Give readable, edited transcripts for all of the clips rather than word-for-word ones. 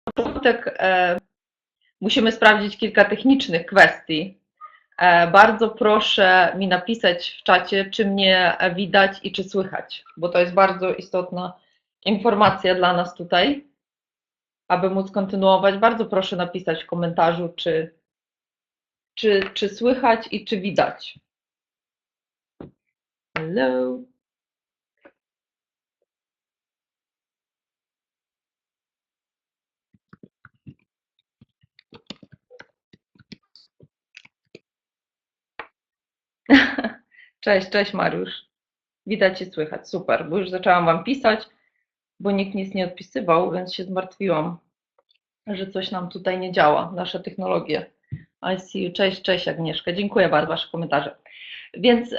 początek musimy sprawdzić kilka technicznych kwestii. Bardzo proszę mi napisać w czacie, czy mnie widać i czy słychać, bo to jest bardzo istotna informacja dla nas tutaj, aby móc kontynuować. Bardzo proszę napisać w komentarzu, czy słychać i czy widać. Hello. Cześć Mariusz. Widać i słychać. Super, bo już zaczęłam Wam pisać, bo nikt nic nie odpisywał, więc się zmartwiłam, że coś nam tutaj nie działa, nasze technologie. I see you. Cześć Agnieszka. Dziękuję bardzo za Wasze komentarze. Więc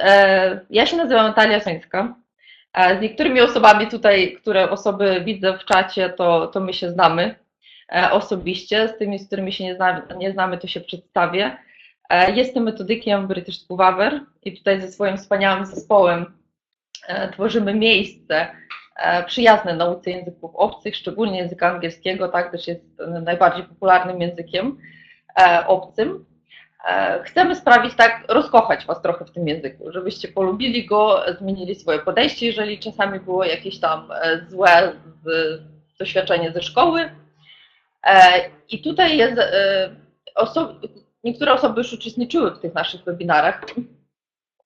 ja się nazywam Natalia Sońska. Z niektórymi osobami tutaj, które osoby widzę w czacie, to my się znamy osobiście. Z tymi, z którymi się nie znamy, to się przedstawię. Jestem metodykiem British School Waver i tutaj ze swoim wspaniałym zespołem tworzymy miejsce przyjazne nauce języków obcych, szczególnie języka angielskiego, tak, też jest najbardziej popularnym językiem obcym. Chcemy sprawić tak, rozkochać Was trochę w tym języku, żebyście polubili go, zmienili swoje podejście, jeżeli czasami było jakieś tam złe doświadczenie ze szkoły. I tutaj jest, niektóre osoby już uczestniczyły w tych naszych webinarach.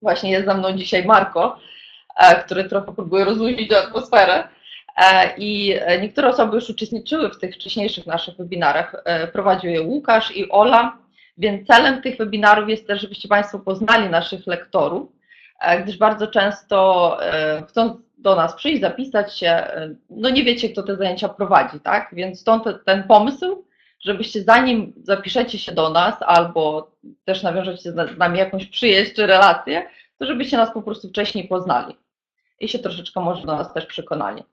Właśnie jest ze mną dzisiaj Marko, który trochę próbuje rozluźnić atmosferę. I niektóre osoby już uczestniczyły w tych wcześniejszych naszych webinarach. Prowadził je Łukasz i Ola, więc celem tych webinarów jest też, żebyście Państwo poznali naszych lektorów, gdyż bardzo często chcąc do nas przyjść, zapisać się, no nie wiecie, kto te zajęcia prowadzi, tak? Więc stąd ten pomysł, żebyście zanim zapiszecie się do nas albo też nawiążecie z nami jakąś przyjaźń czy relację, to żebyście nas po prostu wcześniej poznali i się troszeczkę może do nas też przekonali.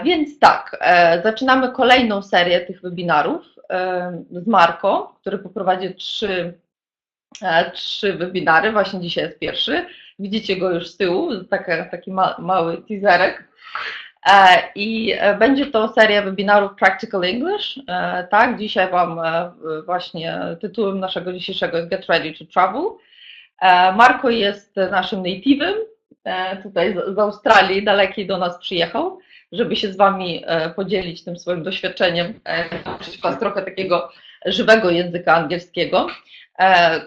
Więc tak, zaczynamy kolejną serię tych webinarów z Marko, który poprowadzi trzy webinary, właśnie dzisiaj jest pierwszy. Widzicie go już z tyłu, taki mały teaserek. I będzie to seria webinarów Practical English. Tak, dzisiaj Wam właśnie tytułem naszego dzisiejszego jest Get Ready to Travel. Marko jest naszym native'em, tutaj z Australii dalekiej do nas przyjechał, żeby się z Wami podzielić tym swoim doświadczeniem, nauczyć Was trochę takiego żywego języka angielskiego.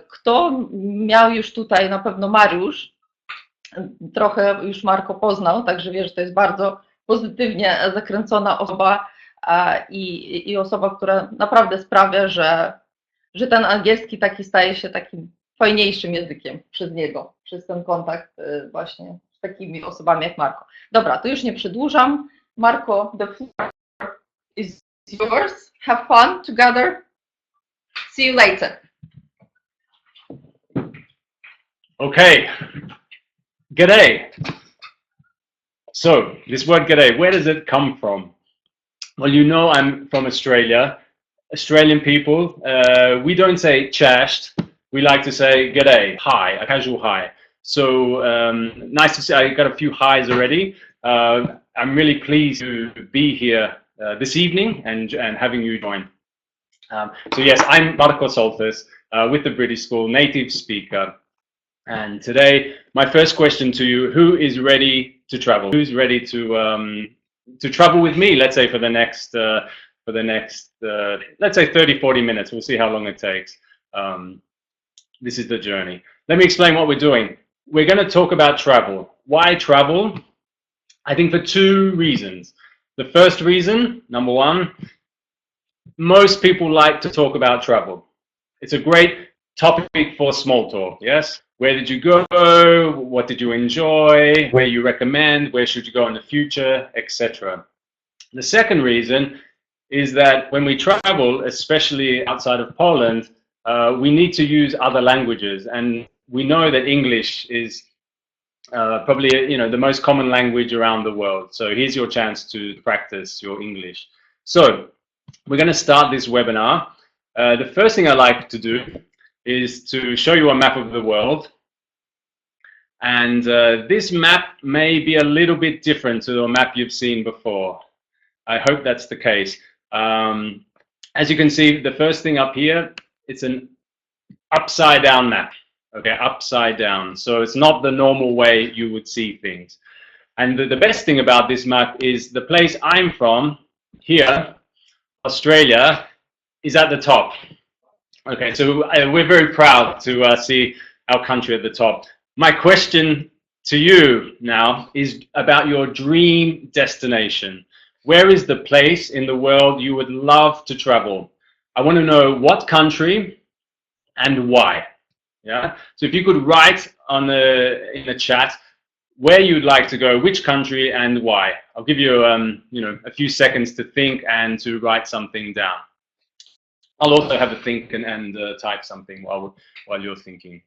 Kto miał już tutaj, na pewno Mariusz, trochę już Marko poznał, także wie, że to jest bardzo pozytywnie zakręcona osoba i osoba, która naprawdę sprawia, że ten angielski taki staje się takim fajniejszym językiem przez niego, przez ten kontakt właśnie z takimi osobami jak Marko. Dobra, to już nie przedłużam. Marko, the floor is yours. Have fun together. See you later. Okay. G'day. So, this word g'day, where does it come from? Well, you know I'm from Australia. Australian people, we don't say chashed. We like to say g'day, hi, a casual hi. So, nice to see, I got a few highs already. I'm really pleased to be here this evening and having you join. So yes, I'm Marko Soltis with the British School, native speaker. And today, my first question to you: who is ready to travel? Who's ready to travel with me? Let's say for the next let's say 30-40 minutes. We'll see how long it takes. This is the journey. Let me explain what we're doing. We're going to talk about travel. Why travel? I think for two reasons. The first reason, number one, most people like to talk about travel. It's a great topic for small talk, yes? Where did you go? What did you enjoy? Where you recommend? Where should you go in the future? Etc. The second reason is that when we travel, especially outside of Poland, we need to use other languages, and we know that English is probably the most common language around the world. So here's your chance to practice your English. So we're going to start this webinar. The first thing I like to do is to show you a map of the world. And this map may be a little bit different to the map you've seen before. I hope that's the case. As you can see, the first thing up here, it's an upside down map. Okay, upside down. So it's not the normal way you would see things. And the best thing about this map is the place I'm from, here, Australia, is at the top. Okay, so we're very proud to see our country at the top. My question to you now is about your dream destination. Where is the place in the world you would love to travel? I want to know what country and why. Yeah. So if you could write in the chat where you'd like to go, which country and why. I'll give you a few seconds to think and to write something down. I'll also have a think and type something while you're thinking.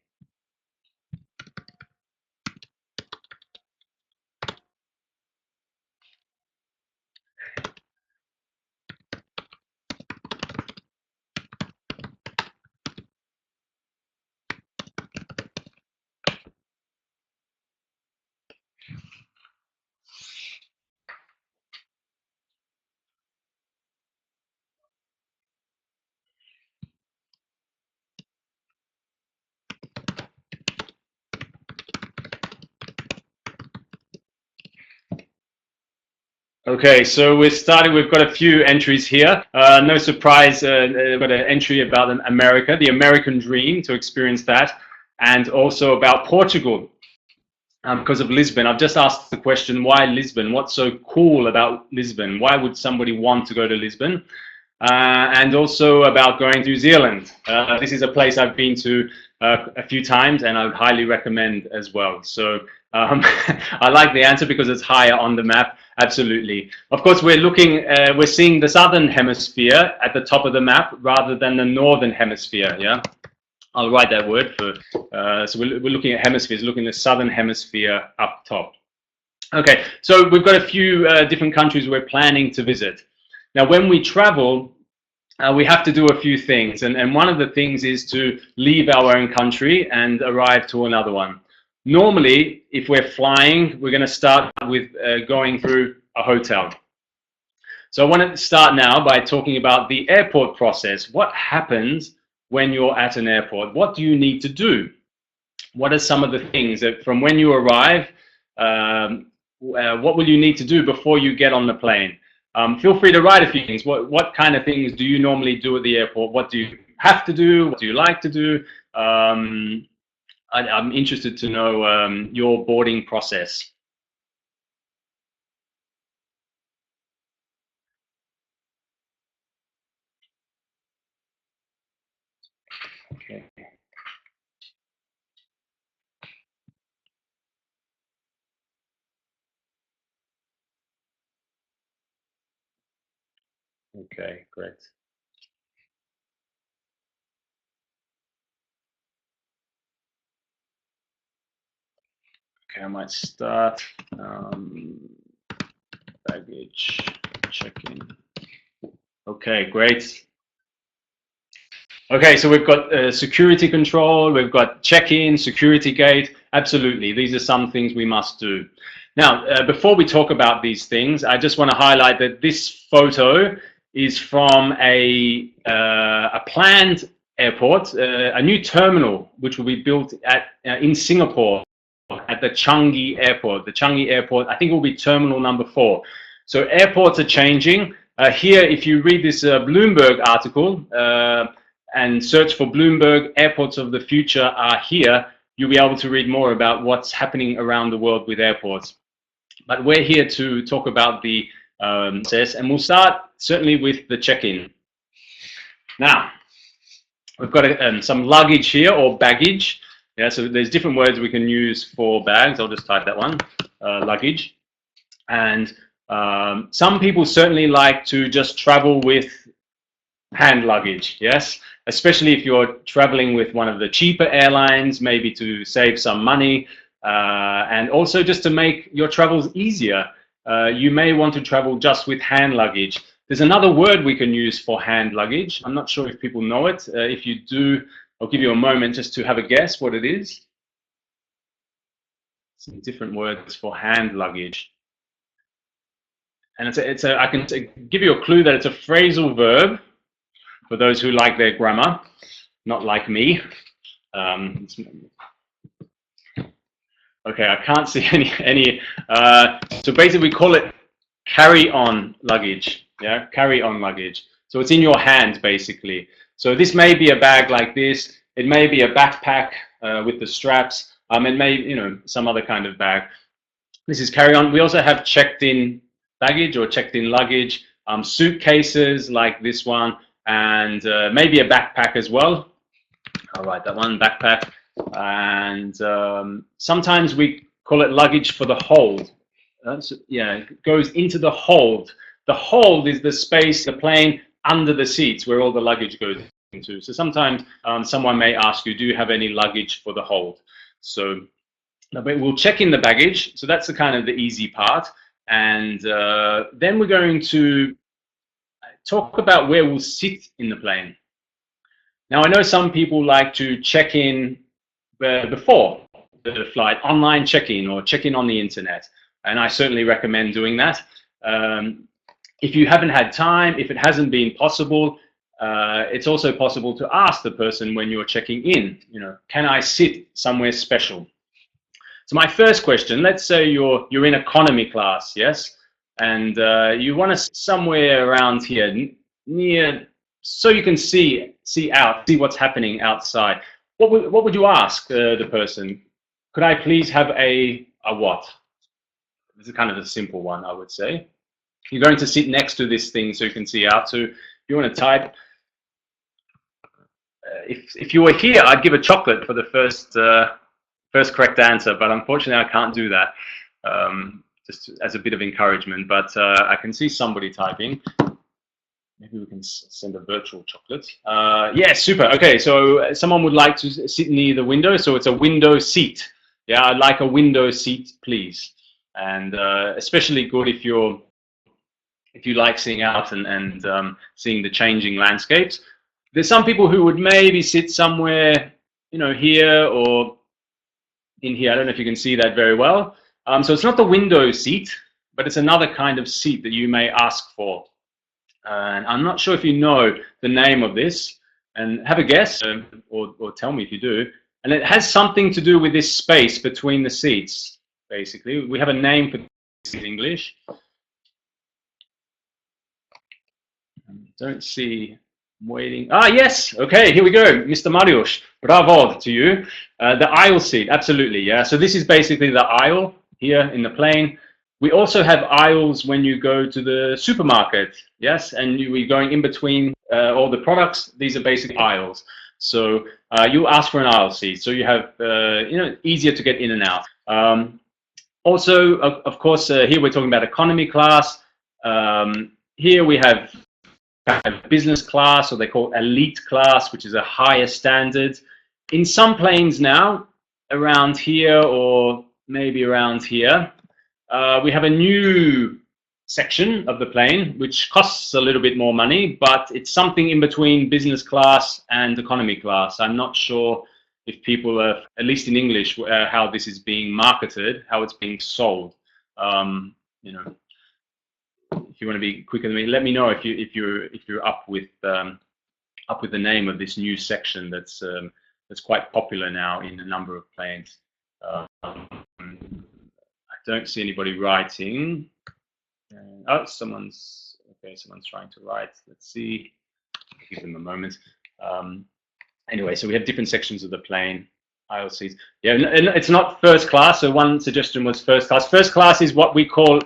Okay, so we're starting. We've got a few entries here. No surprise, we've got an entry about America, the American dream, to experience that, and also about Portugal because of Lisbon. I've just asked the question, why Lisbon? What's so cool about Lisbon? Why would somebody want to go to Lisbon? And also about going to New Zealand. This is a place I've been to a few times, and I would highly recommend as well. So I like the answer because it's higher on the map. Absolutely. Of course, we're seeing the southern hemisphere at the top of the map rather than the northern hemisphere. Yeah, I'll write that word for. So we're looking at hemispheres, looking at the southern hemisphere up top. Okay, so we've got a few different countries we're planning to visit. Now, when we travel, we have to do a few things, and one of the things is to leave our own country and arrive to another one. Normally, if we're flying, we're going to start with going through a hotel. So I want to start now by talking about the airport process. What happens when you're at an airport? What do you need to do? What are some of the things that from when you arrive, what will you need to do before you get on the plane? Feel free to write a few things. What kind of things do you normally do at the airport? What do you have to do? What do you like to do? I'm interested to know your boarding process. Okay. Okay, great. Okay, I might start. Baggage check-in. Okay, great. Okay, so we've got security control, we've got check-in, security gate. Absolutely, these are some things we must do. Now, before we talk about these things, I just want to highlight that this photo is from a planned airport, a new terminal which will be built in Singapore at the Changi Airport. The Changi Airport, I think it will be terminal number 4. So airports are changing. Here, if you read this Bloomberg article, and search for Bloomberg Airports of the Future are here, you'll be able to read more about what's happening around the world with airports. But we're here to talk about the process, and we'll start certainly with the check-in. Now, we've got some luggage here, or baggage. Yeah, so there's different words we can use for bags. I'll just type that one, luggage. And some people certainly like to just travel with hand luggage, yes, especially if you're traveling with one of the cheaper airlines, maybe to save some money, and also just to make your travels easier. You may want to travel just with hand luggage. There's another word we can use for hand luggage. I'm not sure if people know it. If you do, I'll give you a moment just to have a guess what it is. Some different words for hand luggage. And I can give you a clue that it's a phrasal verb for those who like their grammar, not like me. Okay, I can't see any. So basically, we call it carry on luggage. Yeah, carry on luggage. So it's in your hands basically. So this may be a bag like this. It may be a backpack with the straps. It may, some other kind of bag. This is carry on. We also have checked in baggage or checked in luggage, suitcases like this one, and maybe a backpack as well. I'll write that one, backpack. And sometimes we call it luggage for the hold. It goes into the hold. The hold is the space, the plane under the seats where all the luggage goes into. So sometimes someone may ask you, do you have any luggage for the hold? So we'll check in the baggage. So that's the kind of the easy part. And then we're going to talk about where we'll sit in the plane. Now, I know some people like to check in before the flight, online check-in or check-in on the internet. And I certainly recommend doing that. If you haven't had time, if it hasn't been possible, it's also possible to ask the person when you're checking in, can I sit somewhere special? So my first question, let's say you're in economy class, yes? And you want to sit somewhere around here, near, so you can see what's happening outside. What would you ask the person? Could I please have a what? This is kind of a simple one, I would say. You're going to sit next to this thing so you can see out. So if you want to type, if you were here, I'd give a chocolate for the first correct answer, but unfortunately I can't do that, just as a bit of encouragement. But I can see somebody typing. Maybe we can send a virtual chocolate. Yeah, super. Okay, so someone would like to sit near the window, so it's a window seat. Yeah, I'd like a window seat, please. And especially good if you like seeing out and seeing the changing landscapes. There's some people who would maybe sit somewhere, here or in here. I don't know if you can see that very well. So it's not the window seat, but it's another kind of seat that you may ask for. And I'm not sure if you know the name of this, and have a guess, or tell me if you do. And it has something to do with this space between the seats, basically. We have a name for this in English. Don't see, I'm waiting. Ah, yes, okay, here we go, Mr. Mariusz, bravo to you. The aisle seat, absolutely, yeah. So this is basically the aisle here in the plane. We also have aisles when you go to the supermarket, yes, and we're going in between all the products. These are basically aisles. So you ask for an aisle seat, so you have, easier to get in and out. Also, of course, here we're talking about economy class. Here we have business class, or they call elite class, which is a higher standard. In some planes now, around here or maybe around here, we have a new section of the plane, which costs a little bit more money, but it's something in between business class and economy class. I'm not sure if people are, at least in English, how this is being marketed, how it's being sold. If you want to be quicker than me, let me know if you're up with the name of this new section that's quite popular now in a number of planes. I don't see anybody writing. Oh, someone's trying to write. Let's see. Give them a moment. Anyway, so we have different sections of the plane. Aisle seats. Yeah, and it's not first class. So one suggestion was first class. First class is what we call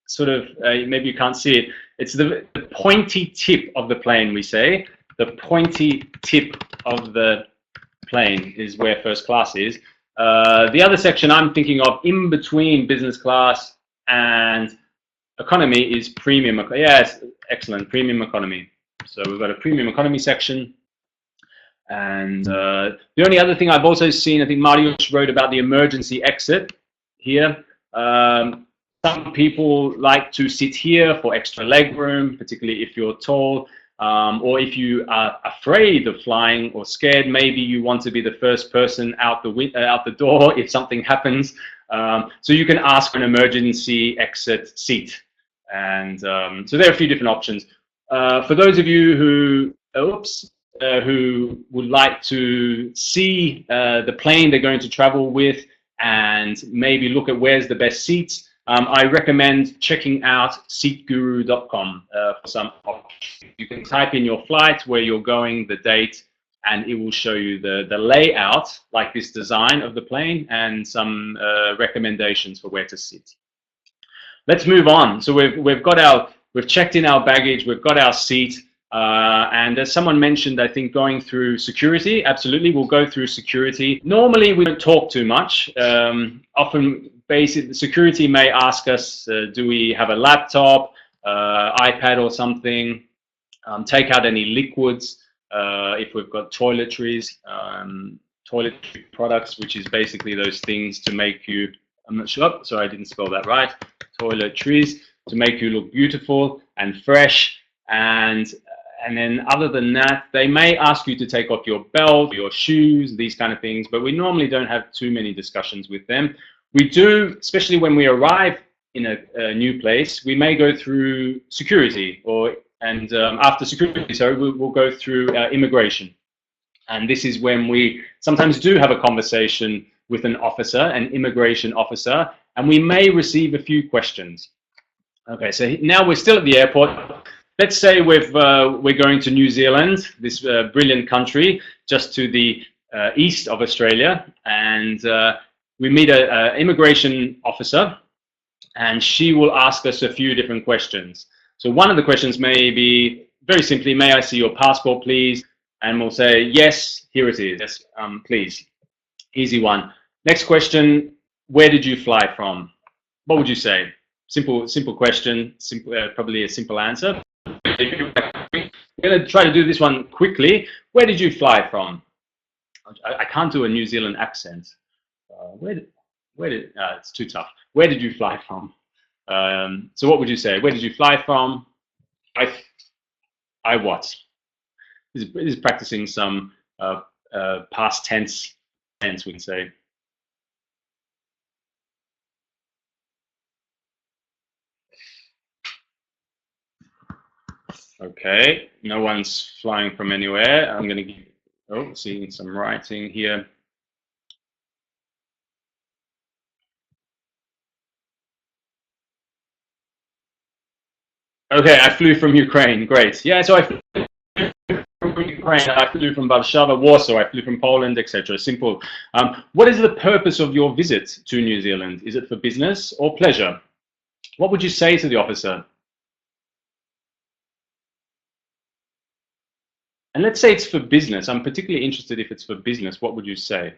sort of, maybe you can't see it. It's the pointy tip of the plane, we say. The pointy tip of the plane is where first class is. The other section I'm thinking of in between business class and economy is premium. Yes, excellent, premium economy. So we've got a premium economy section. And the only other thing I've also seen, I think Mariusz wrote about the emergency exit here. Some people like to sit here for extra leg room, particularly if you're tall. Or if you are afraid of flying or scared, maybe you want to be the first person out the door if something happens. So you can ask for an emergency exit seat. And so there are a few different options. For those of you who would like to see the plane they're going to travel with and maybe look at where's the best seats, I recommend checking out seatguru.com for some options. You can type in your flight, where you're going, the date, and it will show you the layout, like this design of the plane, and some recommendations for where to sit. Let's move on. So we've checked in our baggage, we've got our seat, and as someone mentioned, I think going through security, absolutely, we'll go through security. Normally, we don't talk too much. Often, basic security may ask us, do we have a laptop, iPad or something, take out any liquids, if we've got toiletries, toiletry products, which is basically those things to make you, I'm not sure, sorry, I didn't spell that right, toiletries, to make you look beautiful and fresh. And then other than that, they may ask you to take off your belt, your shoes, these kind of things, but we normally don't have too many discussions with them. We do, especially when we arrive in a new place, we may go through security, and after security, sorry, we'll go through immigration. And this is when we sometimes do have a conversation with an officer, an immigration officer, and we may receive a few questions. Okay, so now we're still at the airport. Let's say we're going to New Zealand, this brilliant country, just to the east of Australia, and we meet an immigration officer, and she will ask us a few different questions. So one of the questions may be, very simply, may I see your passport, please? And we'll say, yes, here it is, yes, please. Easy one. Next question, where did you fly from? What would you say? Simple question, probably a simple answer. We're going to try to do this one quickly. Where did you fly from? I can't do a New Zealand accent. It's too tough. Where did you fly from? So what would you say? Where did you fly from? I what? This is practicing some past tense, we can say. Okay, no one's flying from anywhere. I'm going to give, seeing some writing here. Okay, I flew from Ukraine. Great. Yeah, so I flew from Ukraine. I flew from Warszawa, Warsaw. I flew from Poland, etc. Simple. What is the purpose of your visit to New Zealand? Is it for business or pleasure? What would you say to the officer? And let's say it's for business. I'm particularly interested if it's for business. What would you say?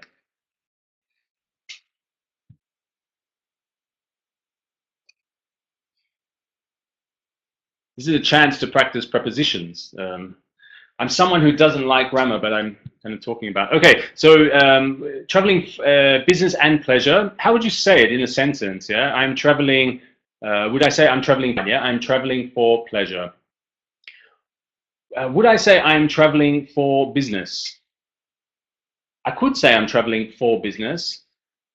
This is a chance to practice prepositions. I'm someone who doesn't like grammar, but I'm kind of talking about. Okay, so traveling, business and pleasure. How would you say it in a sentence? Yeah, I'm traveling. Would I say I'm traveling? Yeah, I'm traveling for pleasure. Would I say I'm traveling for business? I could say I'm traveling for business,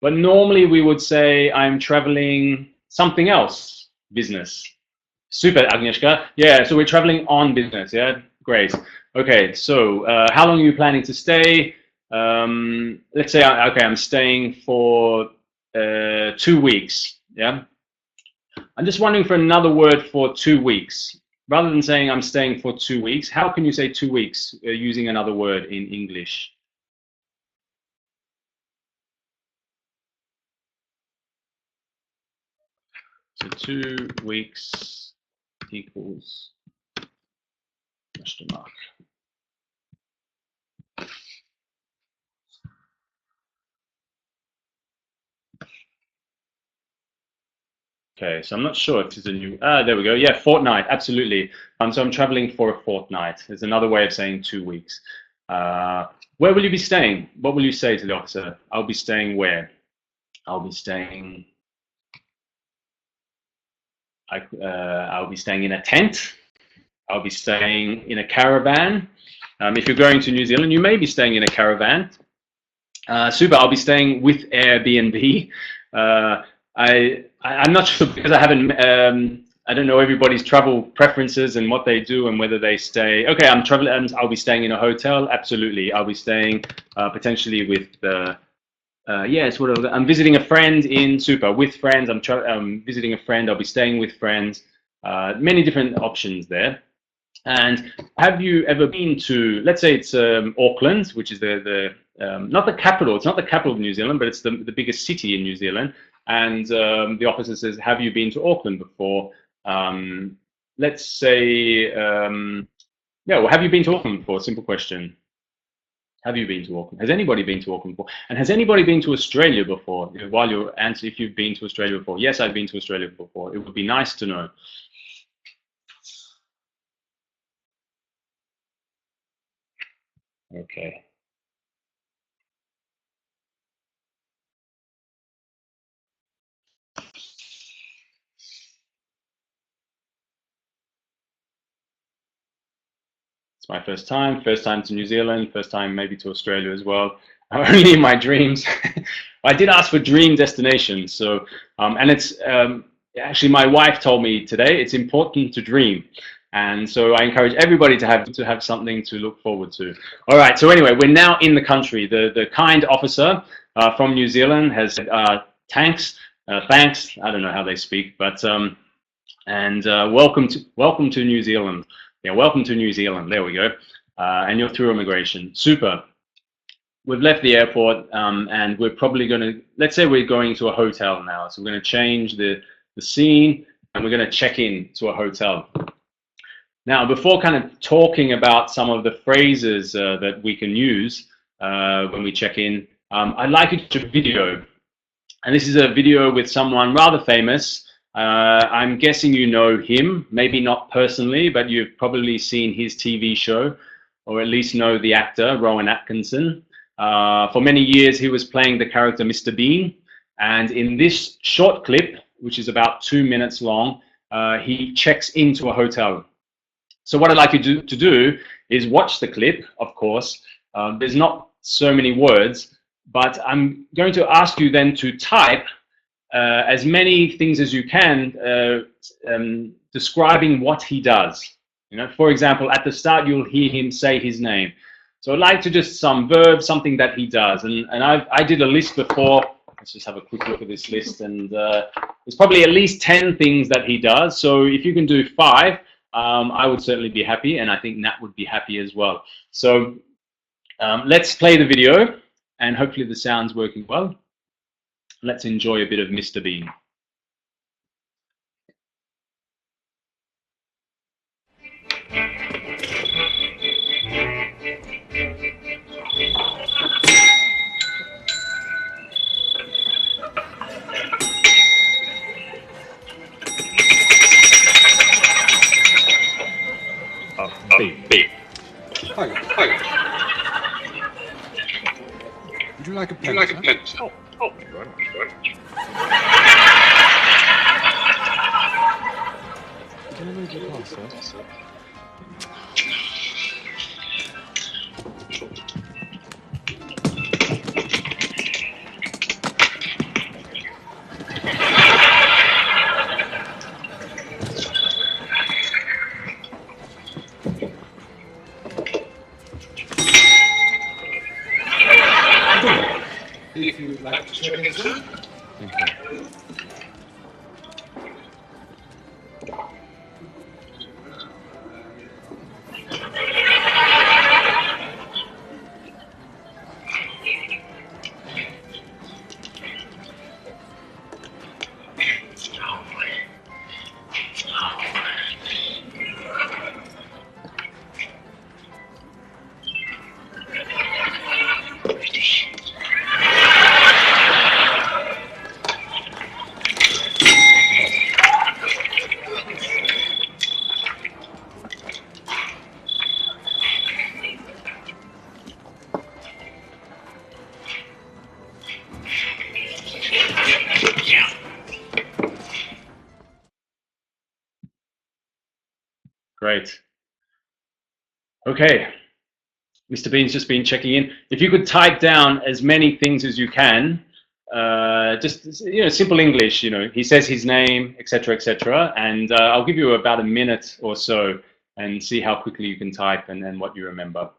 but normally we would say I'm traveling something else, business. Super, Agnieszka. Yeah, so we're traveling on business. Yeah, great. Okay, so how long are you planning to stay? Let's say, okay, I'm staying for 2 weeks. Yeah, I'm just wondering for another word for 2 weeks. Rather than saying I'm staying for 2 weeks, how can you say 2 weeks using another word in English? So 2 weeks equals question mark. Okay, so I'm not sure if this is a new, there we go. Yeah, fortnight, absolutely. So I'm traveling for a fortnight. There's another way of saying 2 weeks. Where will you be staying? What will you say to the officer? I'll be staying where? I'll be staying, I'll be staying in a tent. I'll be staying in a caravan. If you're going to New Zealand, you may be staying in a caravan. Super, I'll be staying with Airbnb. I'm not sure because I I don't know everybody's travel preferences and what they do and whether they stay. Okay, I'm traveling. I'll be staying in a hotel. Absolutely, I'll be staying potentially with. Yes, I'm visiting a friend in Super with friends. I'm visiting a friend. I'll be staying with friends. Many different options there. And have you ever been to, let's say it's Auckland, which is the not the capital, it's not the capital of New Zealand, but it's the biggest city in New Zealand. And the officer says, have you been to Auckland before? Let's say, yeah, well, have you been to Auckland before? Simple question. Have you been to Auckland? Has anybody been to Auckland before? And has anybody been to Australia before? While you're answering, if you've been to Australia before, yes, I've been to Australia before. It would be nice to know. Okay. It's my first time to New Zealand, first time maybe to Australia as well. Only in my dreams. I did ask for dream destinations, so and it's actually my wife told me today it's important to dream, and so I encourage everybody to have something to look forward to. All right, so anyway, we're now in the country. The kind officer from New Zealand has said thanks. I don't know how they speak, but and welcome to New Zealand. Yeah, welcome to New Zealand. There we go. And you're through immigration. Super. We've left the airport, and we're probably going to, let's say we're going to a hotel now. So we're going to change the scene, and we're going to check in to a hotel. Now, before kind of talking about some of the phrases that we can use when we check in, I'd like you to do a video. And this is a video with someone rather famous. I'm guessing you know him, maybe not personally, but you've probably seen his TV show, or at least know the actor, Rowan Atkinson. For many years, he was playing the character Mr. Bean. And in this short clip, which is about 2 minutes long, he checks into a hotel. So what I'd like you to do is watch the clip, of course. There's not so many words, but I'm going to ask you then to type as many things as you can describing what he does. You know, for example, at the start you'll hear him say his name. So I'd like to just some verb, something that he does. And I did a list before. Let's just have a quick look at this list. And there's probably at least 10 things that he does. So if you can do 5, I would certainly be happy. And I think Nat would be happy as well. So let's play the video. And hopefully the sound's working well. Let's enjoy a bit of Mr. Bean. Bean. Hi. Would you like a pen? Oh, thank you very much. Can I move your glass, sir? If you would like to check in, sir. Thank you. Great. Okay. Mr. Bean's just been checking in. If you could type down as many things as you can just simple English. He says his name, etc., etc., and I'll give you about a minute or so and see how quickly you can type and what you remember.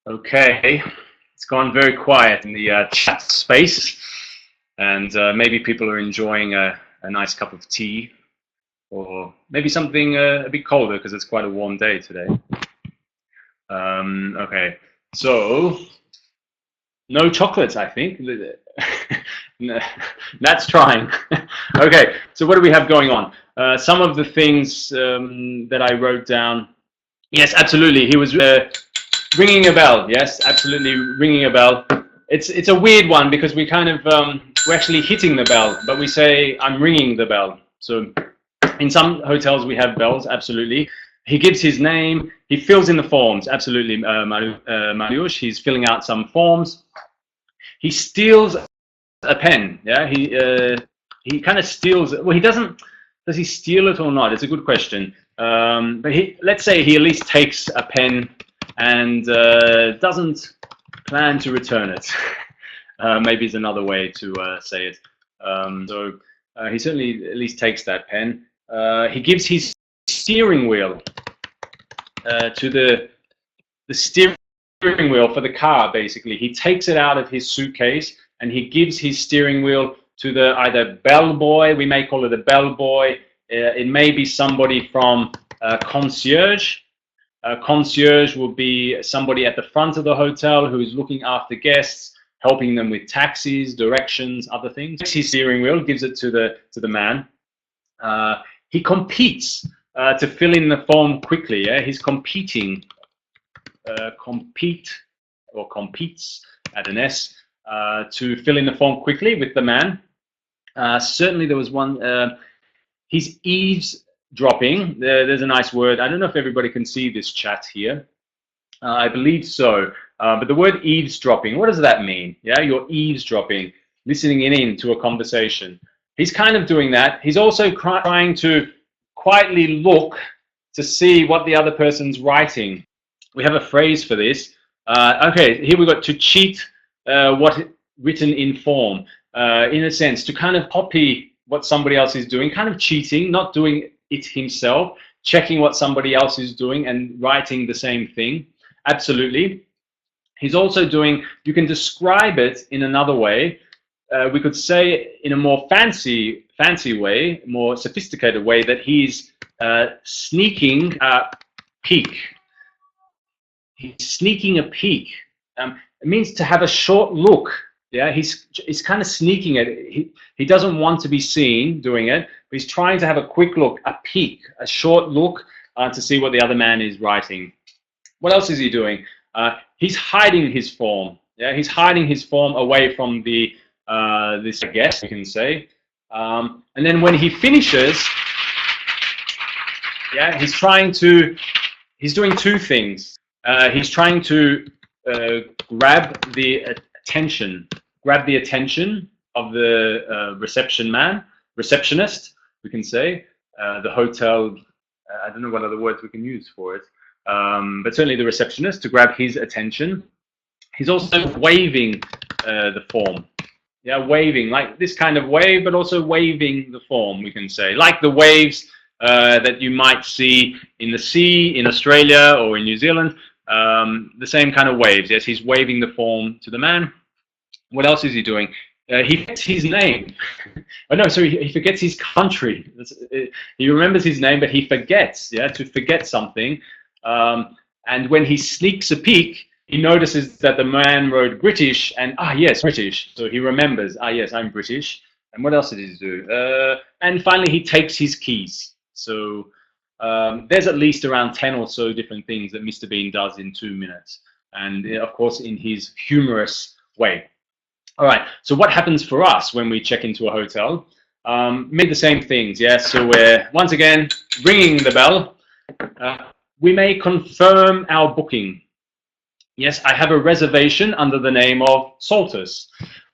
Okay, it's gone very quiet in the chat space, and maybe people are enjoying a nice cup of tea, or maybe something a bit colder because it's quite a warm day today. Okay, so no chocolates, I think. That's trying. Okay, so what do we have going on? Some of the things that I wrote down. Yes, absolutely. He was ringing a bell. Yes, absolutely ringing a bell. It's a weird one because we kind of we're actually hitting the bell, but we say I'm ringing the bell. So in some hotels we have bells. Absolutely. He gives his name. He fills in the forms. Absolutely, Mariusz. He's filling out some forms. He steals a pen. Yeah. He kind of steals it. Well, he doesn't. Does he steal it or not? It's a good question. But let's say he at least takes a pen and doesn't plan to return it. Maybe is another way to say it. So he certainly at least takes that pen. He gives his steering wheel to the steering wheel for the car. Basically, he takes it out of his suitcase and he gives his steering wheel to the either bellboy. We may call it a bellboy. It may be somebody from concierge. Concierge will be somebody at the front of the hotel who is looking after guests, helping them with taxis, directions, other things. His steering wheel, gives it to the man. He competes to fill in the form quickly. Yeah? He's competing, competes at an S to fill in the form quickly with the man. Certainly there was one. He's eavesdropping. There's a nice word. I don't know if everybody can see this chat here. I believe so. But the word eavesdropping, what does that mean? Yeah, you're eavesdropping, listening in to a conversation. He's kind of doing that. He's also trying to quietly look to see what the other person's writing. We have a phrase for this. Okay, here we've got to cheat what written in form. In a sense, to kind of copy what somebody else is doing, kind of cheating, not doing it himself, checking what somebody else is doing and writing the same thing. Absolutely. He's also doing, you can describe it in another way. We could say in a more fancy way, more sophisticated way, that he's sneaking a peek. He's sneaking a peek. It means to have a short look. Yeah, he's kind of sneaking it. He doesn't want to be seen doing it, but he's trying to have a quick look, a peek, a short look to see what the other man is writing. What else is he doing? He's hiding his form. Yeah, he's hiding his form away from the this guest, you can say. And then when he finishes, yeah, he's doing two things. He's trying to grab the attention of the receptionist, we can say, the hotel, I don't know what other words we can use for it, but certainly the receptionist, to grab his attention. He's also waving the form. Yeah, waving, like this kind of wave, but also waving the form, we can say. Like the waves that you might see in the sea in Australia or in New Zealand, the same kind of waves. Yes, he's waving the form to the man. What else is he doing? He forgets his name. Oh no, sorry, he forgets his country. He remembers his name, but he forgets. Yeah, to forget something. And when he sneaks a peek, he notices that the man wrote British, and yes, British. So he remembers, yes, I'm British. And what else did he do? And finally, he takes his keys. So there's at least around 10 or so different things that Mr. Bean does in 2 minutes, and of course in his humorous way. All right, so what happens for us when we check into a hotel? Made the same things, yes. So we're once again ringing the bell. We may confirm our booking. Yes, I have a reservation under the name of Saltus.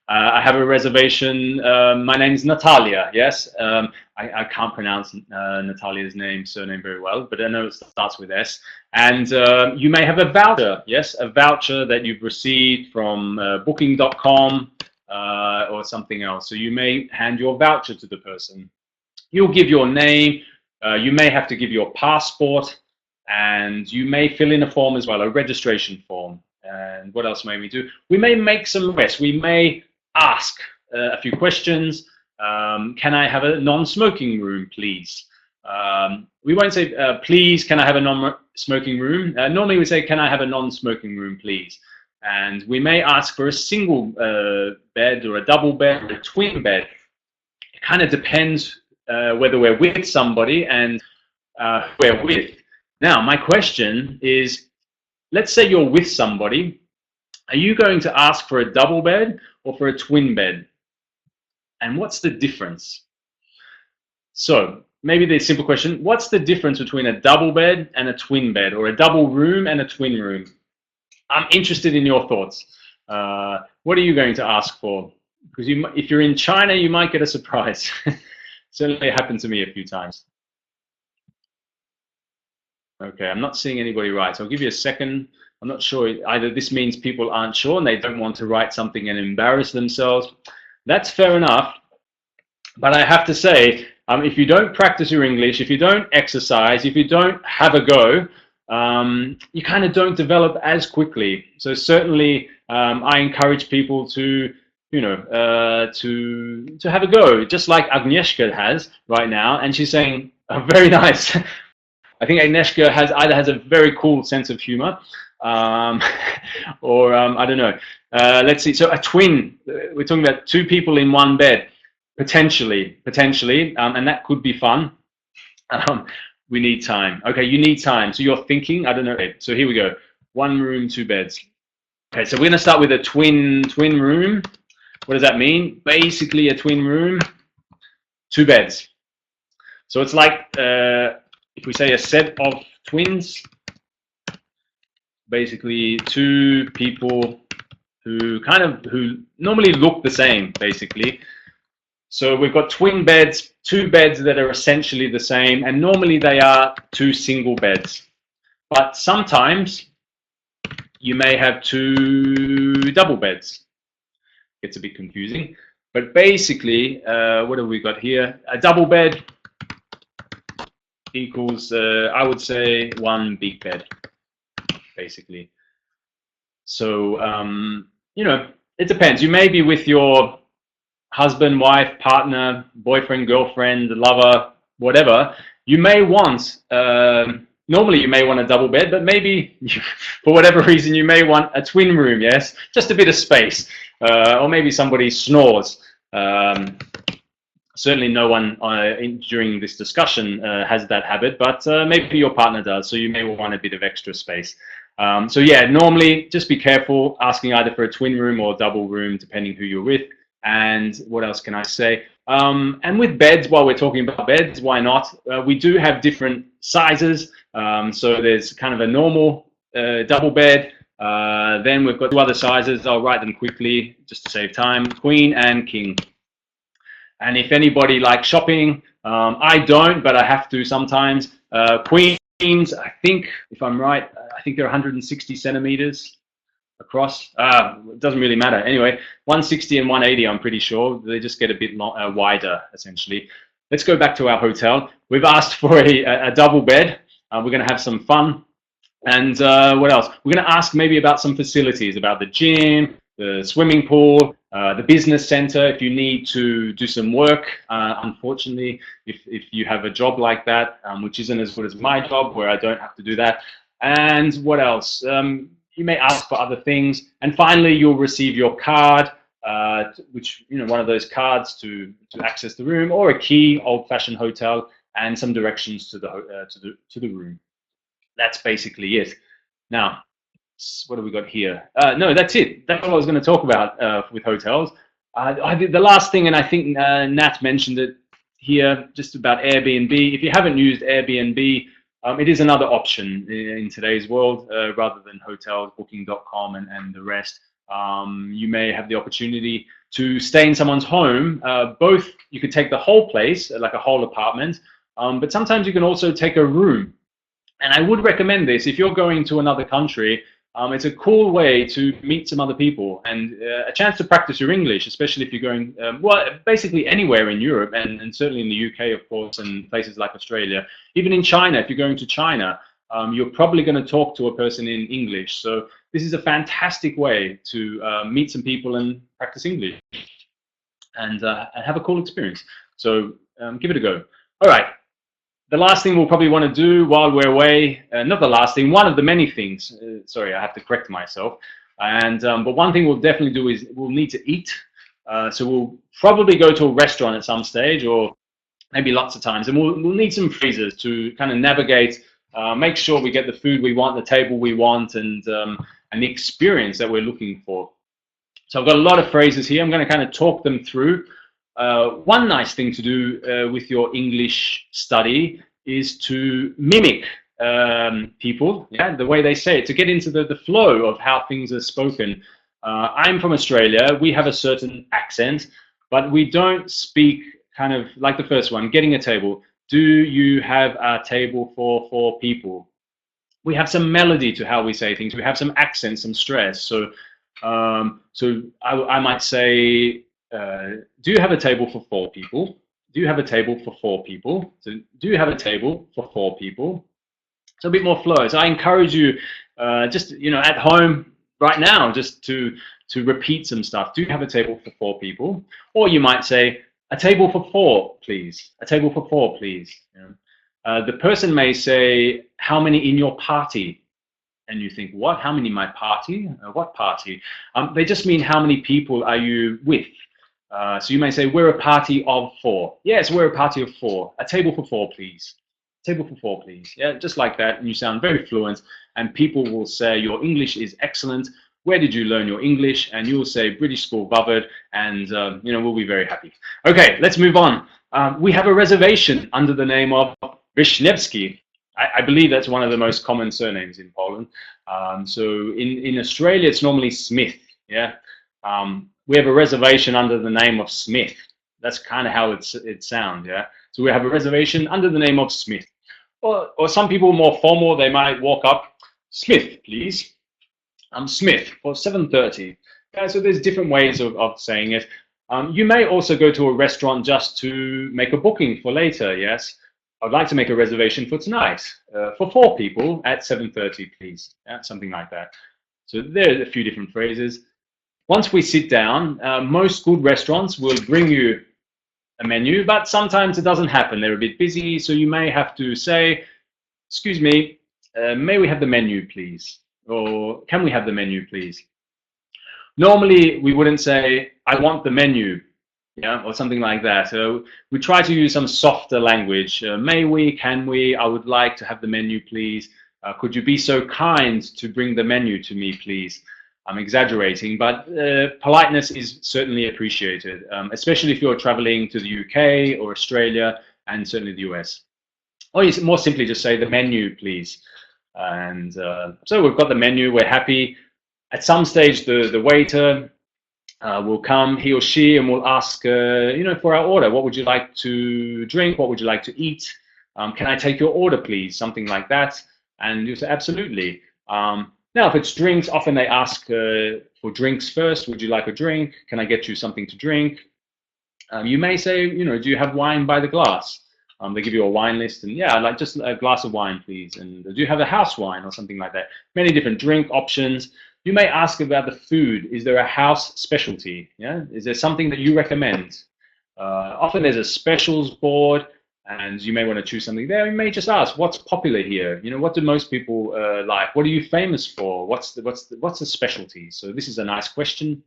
I have a reservation. My name is Natalia. Yes, I can't pronounce Natalia's surname very well, but I know it starts with S. And you may have a voucher. Yes, a voucher that you've received from Booking.com or something else. So you may hand your voucher to the person. You'll give your name. You may have to give your passport. And you may fill in a form as well, a registration form. And what else may we do? We may make some requests. We may ask a few questions. Can I have a non-smoking room, please? We won't say, please, can I have a non-smoking room? Normally we say, can I have a non-smoking room, please? And we may ask for a single bed or a double bed or a twin bed. It kind of depends whether we're with somebody and who we're with. Now, my question is, let's say you're with somebody. Are you going to ask for a double bed or for a twin bed? And what's the difference? So maybe the simple question, what's the difference between a double bed and a twin bed, or a double room and a twin room? I'm interested in your thoughts. What are you going to ask for? Because if you're in China, you might get a surprise. Certainly happened to me a few times. Okay, I'm not seeing anybody write, so I'll give you a second. I'm not sure, either this means people aren't sure and they don't want to write something and embarrass themselves. That's fair enough, but I have to say, if you don't practice your English, if you don't exercise, if you don't have a go, you kind of don't develop as quickly. So certainly, I encourage people to, to have a go, just like Agnieszka has right now, and she's saying, very nice. I think Agnieszka either has a very cool sense of humor, or I don't know. Let's see. So a twin. We're talking about two people in one bed, potentially, and that could be fun. We need time. Okay, you need time. So you're thinking. I don't know. Okay, so here we go. 1 room, 2 beds. Okay, so we're gonna start with a twin room. What does that mean? Basically, a twin room, 2 beds. So it's like. If we say a set of twins, basically 2 people who normally look the same, basically. So we've got twin beds, 2 beds that are essentially the same, and normally they are 2 single beds. But sometimes you may have 2 double beds. It's a bit confusing, but basically, what have we got here? A double bed equals, I would say, 1 big bed, basically. So, it depends. You may be with your husband, wife, partner, boyfriend, girlfriend, lover, whatever. You may want, normally you may want a double bed, but maybe for whatever reason you may want a twin room, yes? Just a bit of space. Or maybe somebody snores. Certainly no one during this discussion has that habit, but maybe your partner does, so you may want a bit of extra space. So yeah, normally just be careful asking either for a twin room or double room, depending who you're with. And what else can I say? And with beds, while we're talking about beds, why not? We do have different sizes. So there's kind of a normal double bed. Then we've got 2 other sizes. I'll write them quickly just to save time. Queen and king. And if anybody likes shopping, I don't, but I have to sometimes. Queens, I think, if I'm right, I think they're 160 centimeters. across. It doesn't really matter. Anyway, 160 and 180, I'm pretty sure. They just get a bit wider, essentially. Let's go back to our hotel. We've asked for a double bed. We're going to have some fun. And what else? We're going to ask maybe about some facilities, about the gym, the swimming pool, the business center, if you need to do some work. Unfortunately, if you have a job like that, which isn't as good as my job, where I don't have to do that. And what else? You may ask for other things. And finally, you'll receive your card, which, one of those cards to access the room, or a key, old-fashioned hotel, and some directions to the room. That's basically it. Now, what have we got here? No, that's it. That's what I was going to talk about with hotels. The last thing, and I think Nat mentioned it here, just about Airbnb. If you haven't used Airbnb, it is another option in today's world, rather than hotels, booking.com and the rest. You may have the opportunity to stay in someone's home. Both, you could take the whole place, like a whole apartment, but sometimes you can also take a room. And I would recommend this if you're going to another country. It's a cool way to meet some other people and a chance to practice your English, especially if you're going, basically anywhere in Europe, and certainly in the UK, of course, and places like Australia. Even in China, if you're going to China, you're probably going to talk to a person in English. So this is a fantastic way to meet some people and practice English and have a cool experience. So give it a go. All right. The last thing we'll probably want to do while we're away, not the last thing, one of the many things, sorry, I have to correct myself, but one thing we'll definitely do is we'll need to eat. So we'll probably go to a restaurant at some stage, or maybe lots of times, and we'll need some phrases to kind of navigate, make sure we get the food we want, the table we want, and the experience that we're looking for. So I've got a lot of phrases here. I'm going to kind of talk them through. One nice thing to do with your English study is to mimic people, the way they say it, to get into the flow of how things are spoken. I'm from Australia. We have a certain accent, but we don't speak kind of like the first one, getting a table. Do you have a table for 4 people? We have some melody to how we say things. We have some accent, some stress. So I might say, do you have a table for 4 people? Do you have a table for 4 people? So do you have a table for 4 people? So a bit more flow. So I encourage you, just at home right now, just to repeat some stuff. Do you have a table for 4 people? Or you might say, a table for 4, please. A table for 4, please. The person may say, how many in your party? And you think, what? How many in my party? What party? They just mean how many people are you with? So you may say, we're a party of 4. Yes, we're a party of 4. A table for 4, please. Table for 4, please. Yeah, just like that. And you sound very fluent. And people will say, your English is excellent. Where did you learn your English? And you'll say, British School Bothered. And, we'll be very happy. Okay, let's move on. We have a reservation under the name of Wisniewski. I believe that's one of the most common surnames in Poland. So in Australia, it's normally Smith. Yeah. We have a reservation under the name of Smith. That's kind of how it sounds. Yeah. So we have a reservation under the name of Smith. Or some people more formal, they might walk up, Smith, please. Smith for 7:30. Yeah, so there's different ways of saying it. You may also go to a restaurant just to make a booking for later. Yes. I'd like to make a reservation for tonight for 4 people at 7:30, please. Yeah, something like that. So there are a few different phrases. Once we sit down, most good restaurants will bring you a menu, but sometimes it doesn't happen. They're a bit busy, so you may have to say, excuse me, may we have the menu, please? Or can we have the menu, please? Normally, we wouldn't say, I want the menu. Yeah, or something like that. So we try to use some softer language. May we, can we, I would like to have the menu, please. Could you be so kind to bring the menu to me, please? I'm exaggerating, but politeness is certainly appreciated, especially if you're traveling to the UK or Australia and certainly the US. Or you more simply just say the menu, please. And so we've got the menu, we're happy. At some stage, the waiter will come, he or she, and will ask, for our order, what would you like to drink? What would you like to eat? Can I take your order, please? Something like that. And you say, absolutely. Now, if it's drinks, often they ask for drinks first. Would you like a drink? Can I get you something to drink? You may say, you know, do you have wine by the glass? They give you a wine list, and yeah, I'd like just a glass of wine, please. And do you have a house wine or something like that? Many different drink options. You may ask about the food. Is there a house specialty? Yeah, is there something that you recommend? Often there's a specials board, and you may want to choose something there. You may just ask, what's popular here? You know, what do most people like? What are you famous for? What's the specialty? So this is a nice question.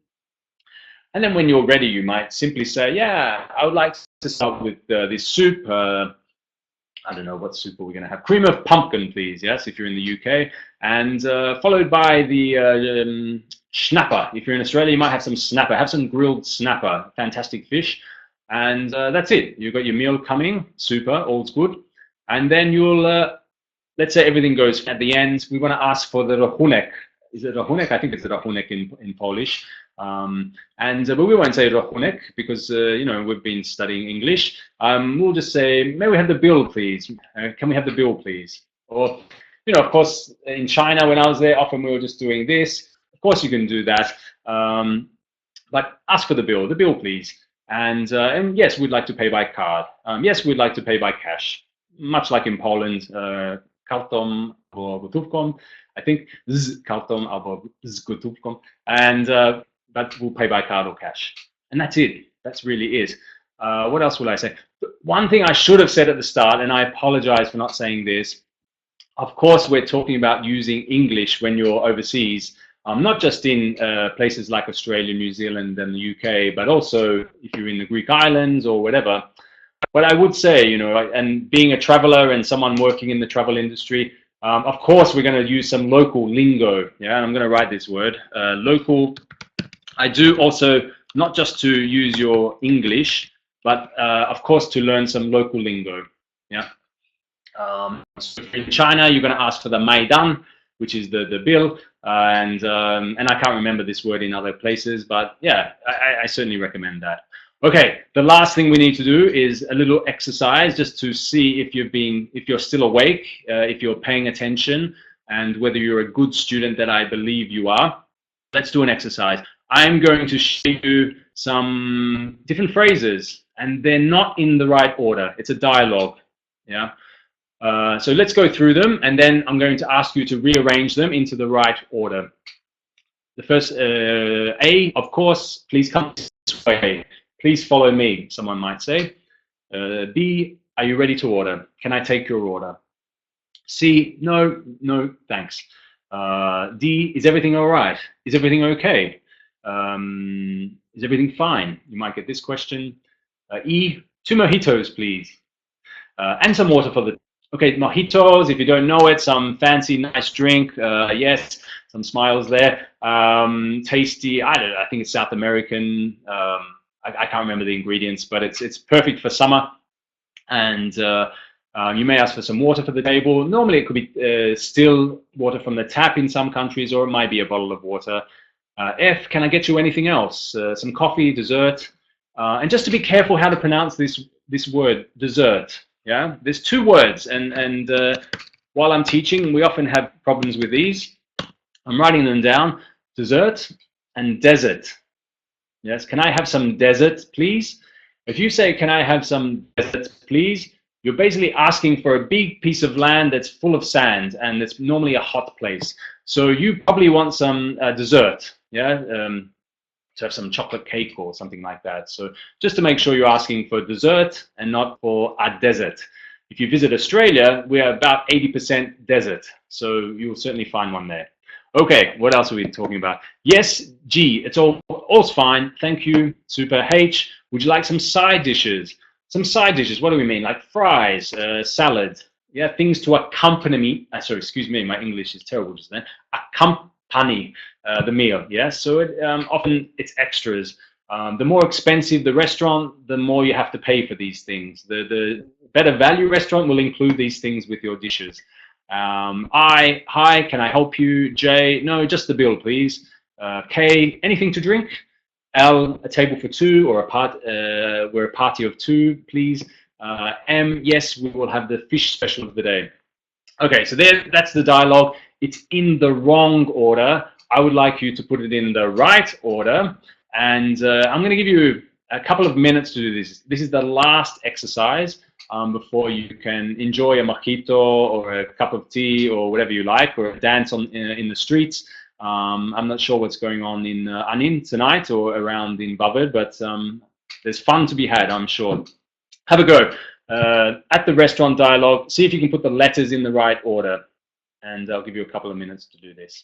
And then when you're ready, you might simply say, yeah, I would like to start with this soup. I don't know, what soup are we going to have? Cream of pumpkin, please, yes, if you're in the UK. And followed by the snapper. If you're in Australia, you might have some snapper. Have some grilled snapper, fantastic fish. And that's it. You've got your meal coming, super, all's good. And then you'll, let's say everything goes at the end, we want to ask for the rachunek. Is it rachunek? I think it's the rachunek in Polish. But we won't say rachunek because you know, we've been studying English. We'll just say, may we have the bill, please? Can we have the bill, please? Or, you know, of course, in China when I was there, often we were just doing this. Of course, you can do that, but ask for the bill, please. And yes, we'd like to pay by card. Yes, we'd like to pay by cash. Much like in Poland, kartą albo gotówką. I think z kartą albo z gotówką. And but we'll pay by card or cash. And that's it. That's really it. What else will I say? One thing I should have said at the start, and I apologize for not saying this. Of course, we're talking about using English when you're overseas. Not just in places like Australia, New Zealand, and the UK, but also if you're in the Greek islands or whatever. But I would say, you know, and being a traveler and someone working in the travel industry, of course, we're going to use some local lingo. Yeah, and I'm going to write this word, local. I do also not just to use your English, but of course to learn some local lingo. Yeah. So in China, you're going to ask for the Maidan, which is the bill. And I can't remember this word in other places, but yeah, I certainly recommend that. Okay, the last thing we need to do is a little exercise just to see if you're still awake, if you're paying attention, and whether you're a good student that I believe you are. Let's do an exercise. I'm going to show you some different phrases, and they're not in the right order. It's a dialogue, yeah. So let's go through them, and then I'm going to ask you to rearrange them into the right order. The first, A, of course, please come this way. Please follow me, someone might say. B, are you ready to order? Can I take your order? C, no, thanks. D, is everything all right? Is everything okay? Is everything fine? You might get this question. E, 2 mojitos, please. And some water for the... Okay, mojitos, if you don't know it, some fancy, nice drink. Yes, some smiles there. Tasty, I don't know, I think it's South American. I can't remember the ingredients, but it's perfect for summer. And you may ask for some water for the table. Normally it could be still water from the tap in some countries, or it might be a bottle of water. F, can I get you anything else? Some coffee, dessert. And just to be careful how to pronounce this word, dessert. Yeah, there's 2 words, and while I'm teaching, we often have problems with these. I'm writing them down: dessert and desert. Yes, can I have some desert, please? If you say, can I have some desert, please, you're basically asking for a big piece of land that's full of sand, and it's normally a hot place. So you probably want some dessert, yeah? To have some chocolate cake or something like that. So just to make sure you're asking for dessert and not for a desert. If you visit Australia, we are about 80% desert. So you'll certainly find one there. Okay, what else are we talking about? Yes, G, it's all's fine. Thank you, super. H, would you like some side dishes? Some side dishes, what do we mean? Like fries, salad, yeah, things to accompany me. Sorry, excuse me, my English is terrible just then. Accompany the meal, yeah? So often it's extras. The more expensive the restaurant, the more you have to pay for these things. The better value restaurant will include these things with your dishes. I, hi, can I help you? J, no, just the bill, please. K, anything to drink? L, a table for 2, or we're a party of 2, please. M, yes, we will have the fish special of the day. Okay, so that's the dialogue. it's in the wrong order. I would like you to put it in the right order. And I'm going to give you a couple of minutes to do this. This is the last exercise before you can enjoy a mojito or a cup of tea or whatever you like, or a dance in the streets. I'm not sure what's going on in Anin tonight or around in Bavard, but there's fun to be had, I'm sure. Have a go. At the restaurant dialogue, see if you can put the letters in the right order. And I'll give you a couple of minutes to do this.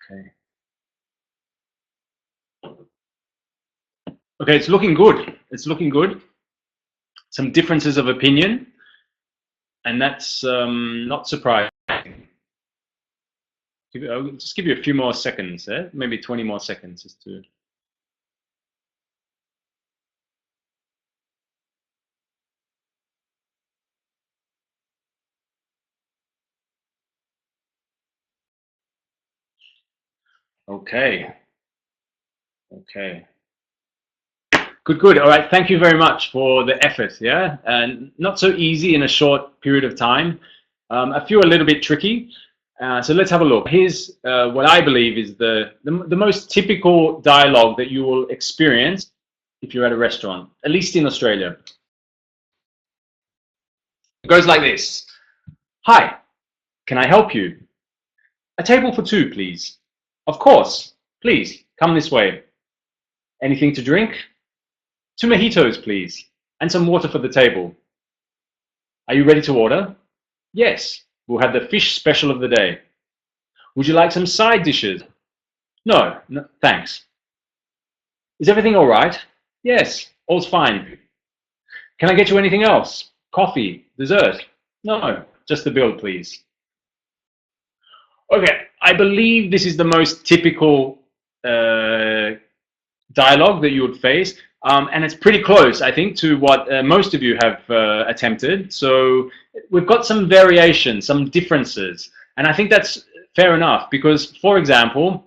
Okay. Okay, it's looking good. It's looking good. Some differences of opinion, and that's not surprising. I'll just give you a few more seconds, maybe 20 more seconds just to. Okay. Okay. Good, good. All right. Thank you very much for the effort. Yeah, and not so easy in a short period of time. A few a little bit tricky. So let's have a look. Here's what I believe is the most typical dialogue that you will experience if you're at a restaurant, at least in Australia. It goes like this. Hi, can I help you? A table for two, please. Of course. Please, come this way. Anything to drink? 2 mojitos, please, and some water for the table. Are you ready to order? Yes, we'll have the fish special of the day. Would you like some side dishes? No, thanks. Is everything all right? Yes, all's fine. Can I get you anything else? Coffee, dessert? No, just the bill, please. Okay, I believe this is the most typical dialogue that you would face. And it's pretty close, I think, to what most of you have attempted. So we've got some variation, some differences. And I think that's fair enough because, for example,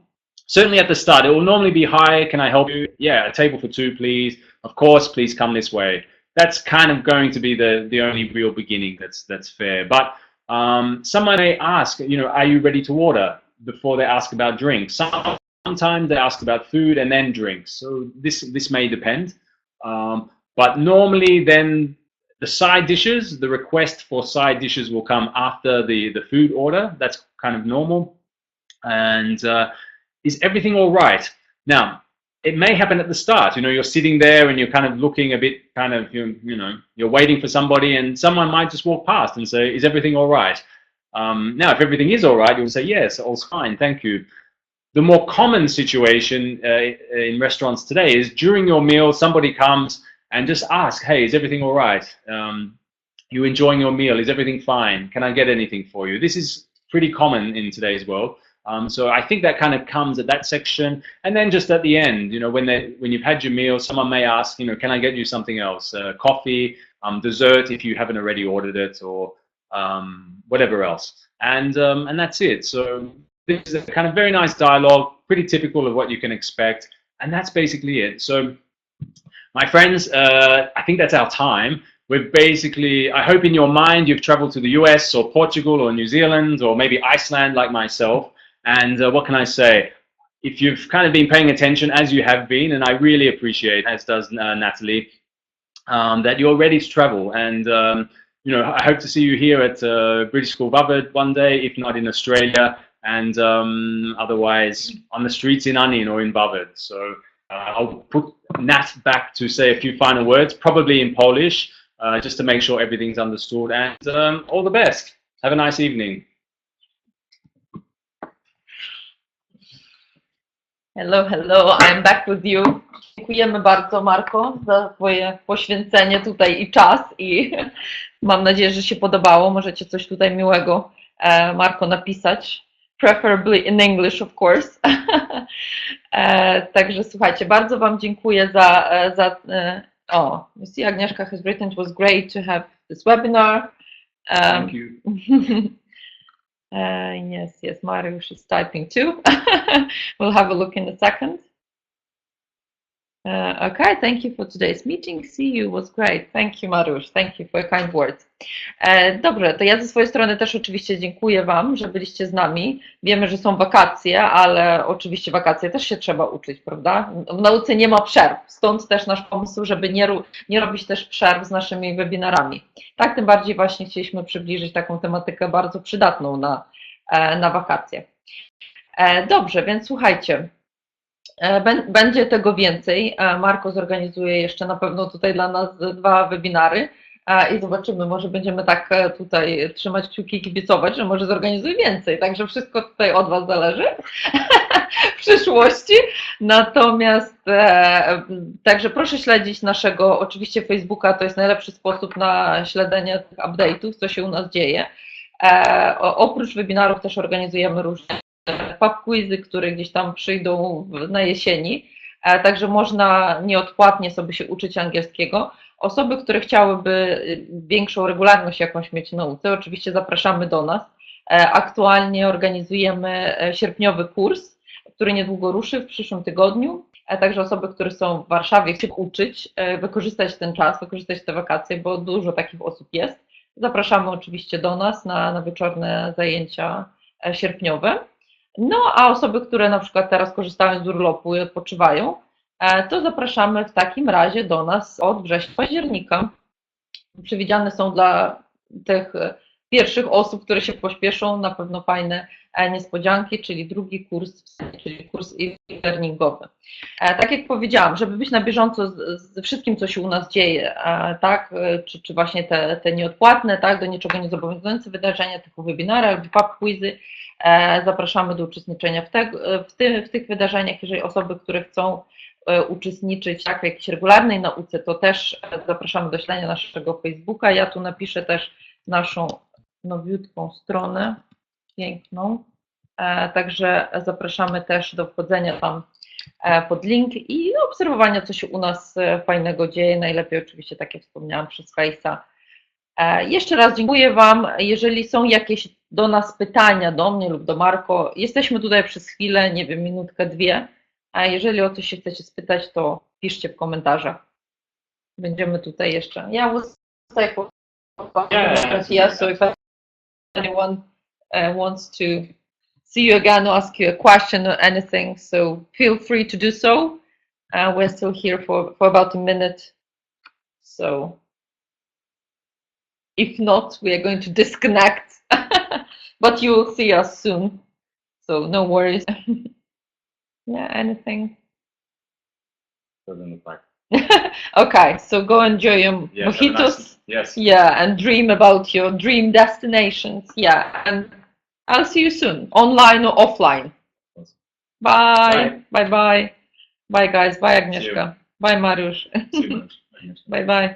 certainly at the start, it will normally be, hi, can I help you? Yeah, a table for two, please. Of course, please come this way. That's kind of going to be the only real beginning that's fair. But someone may ask, are you ready to order before they ask about drinks? Sometimes they ask about food and then drinks. So this may depend. But normally then the side dishes, the request for side dishes will come after the food order. That's kind of normal. And is everything all right? Now, it may happen at the start. You're sitting there and you're kind of looking a bit you're waiting for somebody and someone might just walk past and say, is everything all right? Now, if everything is all right, you'll say, yes, all's fine, thank you. The more common situation in restaurants today is during your meal, somebody comes and just asks, hey, is everything all right? You enjoying your meal? Is everything fine? Can I get anything for you? This is pretty common in today's world. So I think that kind of comes at that section. And then just at the end, when you've had your meal, someone may ask, can I get you something else? Coffee, dessert if you haven't already ordered it, or whatever else. And that's it. So this is a kind of very nice dialogue, pretty typical of what you can expect. And that's basically it. So my friends, I think that's our time. We've basically, I hope in your mind you've traveled to the US or Portugal or New Zealand or maybe Iceland like myself. And what can I say? If you've kind of been paying attention, as you have been, and I really appreciate, as does Natalie, that you're ready to travel. And, I hope to see you here at British School Luggage one day, if not in Australia, and otherwise on the streets in Anin or in Luggage. So I'll put Nat back to say a few final words, probably in Polish, just to make sure everything's understood. And all the best. Have a nice evening. Hello, hello, I'm back with you. Dziękujemy bardzo, Marko, za Twoje poświęcenie tutaj i czas i mam nadzieję, że się podobało. Możecie coś tutaj miłego, Marko, napisać. Preferably in English, of course. Także słuchajcie, bardzo Wam dziękuję za you see, Agnieszka has written, it was great to have this webinar. Thank you. Yes, Mariusz is typing too. We'll have a look in a second. Okay, thank you for today's meeting. See you, was great. Thank you, Mariusz. Thank you for your kind words. Dobrze, to ja ze swojej strony też oczywiście dziękuję Wam, że byliście z nami. Wiemy, że są wakacje, ale oczywiście wakacje też się trzeba uczyć, prawda? W nauce nie ma przerw, stąd też nasz pomysł, żeby nie robić też przerw z naszymi webinarami. Tak, tym bardziej właśnie chcieliśmy przybliżyć taką tematykę bardzo przydatną na wakacje. Dobrze, więc słuchajcie. Będzie tego więcej. Marko zorganizuje jeszcze na pewno tutaj dla nas 2 webinary i zobaczymy, może będziemy tak tutaj trzymać kciuki i kibicować, że może zorganizuje więcej. Także wszystko tutaj od Was zależy w przyszłości. Natomiast także proszę śledzić naszego oczywiście Facebooka, to jest najlepszy sposób na śledzenie tych update'ów, co się u nas dzieje. Oprócz webinarów też organizujemy różne pub quizy, które gdzieś tam przyjdą na jesieni, także można nieodpłatnie sobie się uczyć angielskiego. Osoby, które chciałyby większą regularność jakąś mieć w nauce, oczywiście zapraszamy do nas. Aktualnie organizujemy sierpniowy kurs, który niedługo ruszy w przyszłym tygodniu. Także osoby, które są w Warszawie, chcą uczyć, wykorzystać ten czas, wykorzystać te wakacje, bo dużo takich osób jest. Zapraszamy oczywiście do nas na wieczorne zajęcia sierpniowe. No a osoby, które na przykład teraz korzystają z urlopu i odpoczywają, to zapraszamy w takim razie do nas od września, października. Przewidziane są dla tych pierwszych osób, które się pośpieszą, na pewno fajne niespodzianki, czyli drugi kurs, czyli kurs e-learningowy. Tak jak powiedziałam, żeby być na bieżąco ze wszystkim, co się u nas dzieje, tak, czy właśnie te nieodpłatne, tak, do niczego niezobowiązujące wydarzenia, typu webinary albo pub quizy, zapraszamy do uczestniczenia w tych wydarzeniach. Jeżeli osoby, które chcą uczestniczyć tak, w jakiejś regularnej nauce, to też zapraszamy do śledzenia naszego Facebooka. Ja tu napiszę też naszą nowiutką stronę, piękną, także zapraszamy też do wchodzenia tam pod link i obserwowania, co się u nas fajnego dzieje. Najlepiej oczywiście, tak jak wspomniałam, przez Face'a. Jeszcze raz dziękuję Wam. Jeżeli są jakieś do nas pytania, do mnie lub do Marko, jesteśmy tutaj przez chwilę, nie wiem, minutkę, dwie. A jeżeli o coś się chcecie spytać, to piszcie w komentarzach. Będziemy tutaj jeszcze. Yeah, was like, yeah, so if anyone wants to see you again or ask you a question or anything, so feel free to do so. We're still here for about a minute. So if not, we are going to disconnect. But you will see us soon. So no worries. Yeah, anything? Doesn't look like. Okay, so go enjoy your Yeah, have a mojitos. nice- yes. Yeah, and dream about your dream destinations. Yeah, and I'll see you soon, online or offline. Bye. Bye bye. Bye guys. Bye Agnieszka. Bye Mariusz. See you much. Bye bye.